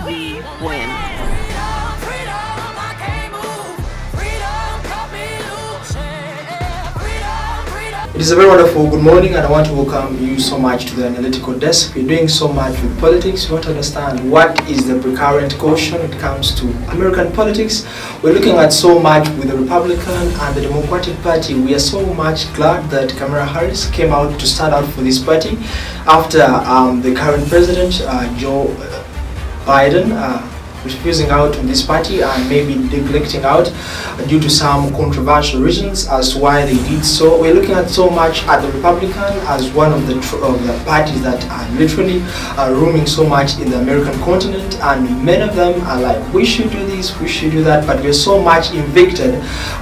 we win. It is a very wonderful good morning, and I want to welcome you so much to the analytical desk. We're doing so much with politics. We want to understand what is the current caution when it comes to American politics. We're looking at so much with the Republican and the Democratic Party. We are so much glad that Kamala Harris came out to stand out for this party after the current president, Joe Biden, refusing out on this party and maybe neglecting out due to some controversial reasons as to why they did so. We're looking at so much at the Republican as one of the parties that are literally roaming so much in the American continent, and many of them are like, we should do this, we should do that, but we're so much invicted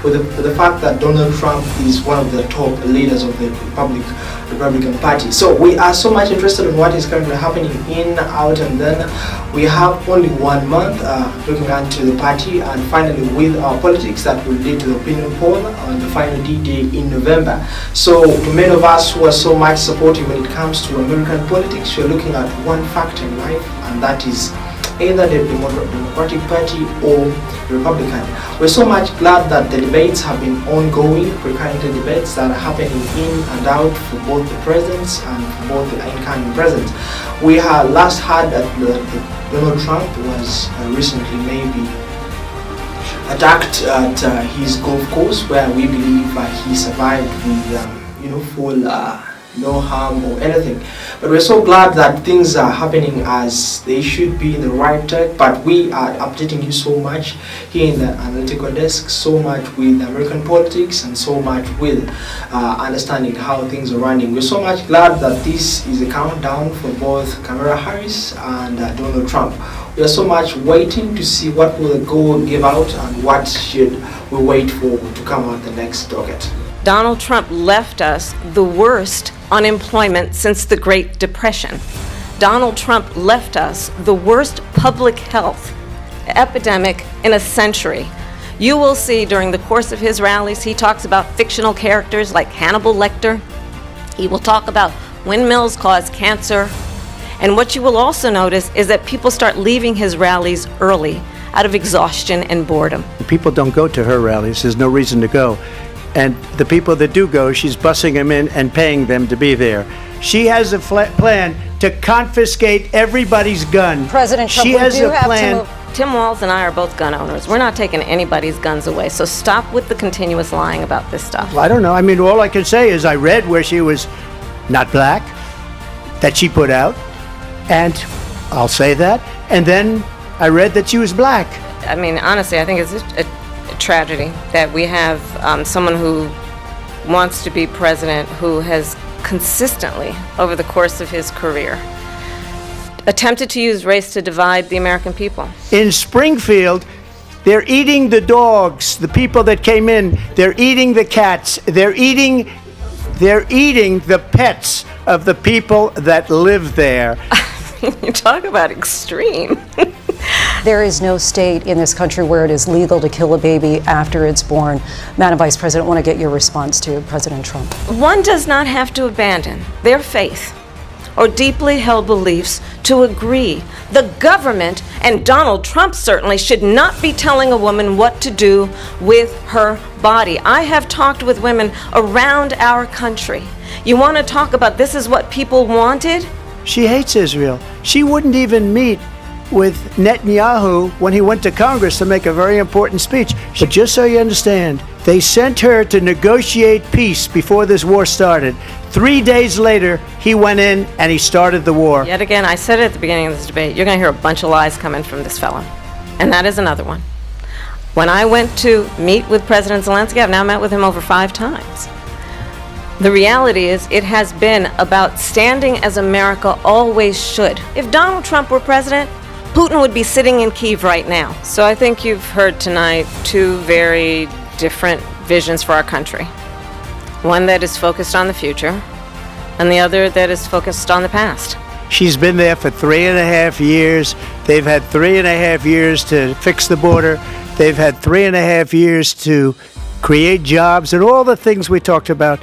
with the fact that Donald Trump is one of the top leaders of the Republican Party. So we are so much interested in what is currently happening in, out, and then we have only 1 month looking into the party, and finally with our politics that will lead to the opinion poll on the final D-Day in November. So to many of us who are so much supportive when it comes to American politics, we're looking at one factor in life, and that is either the Democratic Party or the Republican. We're so much glad that the debates have been ongoing, recurrent debates that are happening in and out for both the presidents and for both the incoming presidents. We had last heard that Donald Trump was recently maybe attacked at his golf course, where we believe he survived with full no harm or anything. But we're so glad that things are happening as they should be in the right track. But we are updating you so much here in the analytical desk, so much with American politics and so much with understanding how things are running. We're so much glad that this is a countdown for both Kamala Harris and Donald Trump. We are so much waiting to see what will the goal give out and what should we wait for to come out the next docket. Donald Trump left us the worst unemployment since the Great Depression. Donald Trump left us the worst public health epidemic in a century. You will see during the course of his rallies, he talks about fictional characters like Hannibal Lecter. He will talk about windmills cause cancer. And what you will also notice is that people start leaving his rallies early out of exhaustion and boredom. People don't go to her rallies. There's no reason to go. And the people that do go, she's bussing them in and paying them to be there. She has a plan to confiscate everybody's gun. President Trump, she has a plan. Tim Walz and I are both gun owners. We're not taking anybody's guns away, so stop with the continuous lying about this stuff. I don't know. I mean, all I can say is I read where she was not black, that she put out, and I'll say that. And then I read that she was black. I mean, honestly, I think it's a tragedy that we have someone who wants to be president who has consistently, over the course of his career, attempted to use race to divide the American people. In Springfield, they're eating the dogs, the people that came in. They're eating the cats. They're eating the pets of the people that live there. You talk about extreme. There is no state in this country where it is legal to kill a baby after it's born. Madam Vice President, I want to get your response to President Trump. One does not have to abandon their faith or deeply held beliefs to agree. The government, and Donald Trump certainly, should not be telling a woman what to do with her body. I have talked with women around our country. You want to talk about this is what people wanted? She hates Israel. She wouldn't even meet with Netanyahu when he went to Congress to make a very important speech. But just so you understand, they sent her to negotiate peace before this war started. 3 days later, he went in and he started the war. Yet again, I said it at the beginning of this debate, you're going to hear a bunch of lies coming from this fellow. And that is another one. When I went to meet with President Zelensky, I've now met with him over 5 times. The reality is, it has been about standing as America always should. If Donald Trump were president, Putin would be sitting in Kyiv right now. So I think you've heard tonight 2 very different visions for our country. One that is focused on the future, and the other that is focused on the past. She's been there for 3.5 years. They've had 3.5 years to fix the border. They've had 3.5 years to create jobs and all the things we talked about.